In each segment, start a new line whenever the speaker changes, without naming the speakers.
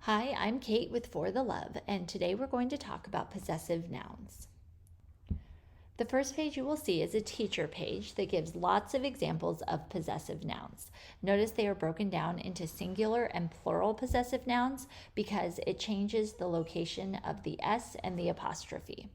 Hi, I'm Kate with For the Love, and today we're going to talk about possessive nouns. The first page you will see is a teacher page that gives lots of examples of possessive nouns. Notice they are broken down into singular and plural possessive nouns because it changes the location of the S and the apostrophe.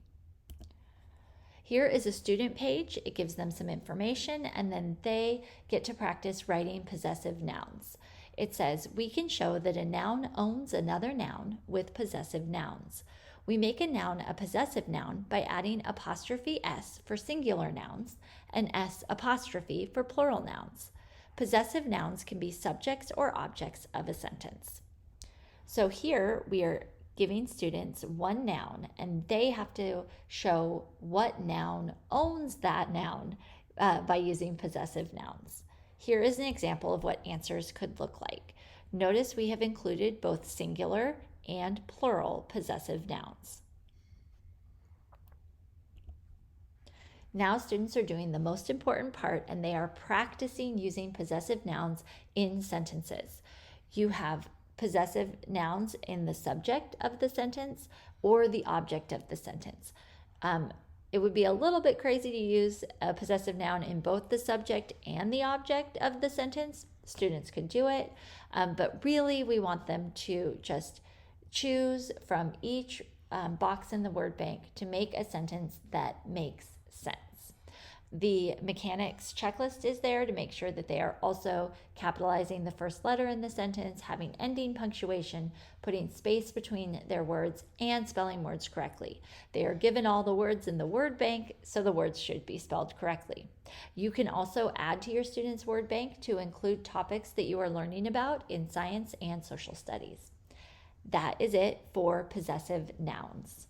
Here is a student page. It gives them some information and then they get to practice writing possessive nouns. It says, we can show that a noun owns another noun with possessive nouns. We make a noun a possessive noun by adding apostrophe S for singular nouns and S apostrophe for plural nouns. Possessive nouns can be subjects or objects of a sentence. So here we are giving students one noun and they have to show what noun owns that noun by using possessive nouns. Here is an example of what answers could look like. Notice we have included both singular and plural possessive nouns. Now students are doing the most important part and they are practicing using possessive nouns in sentences. You have possessive nouns in the subject of the sentence or the object of the sentence. It would be a little bit crazy to use a possessive noun in both the subject and the object of the sentence. Students could do it, but really we want them to just choose from each box in the word bank to make a sentence that makes sense. The mechanics checklist is there to make sure that they are also capitalizing the first letter in the sentence, having ending punctuation, putting space between their words, and spelling words correctly. They are given all the words in the word bank, so the words should be spelled correctly. You can also add to your students' word bank to include topics that you are learning about in science and social studies. That is it for possessive nouns.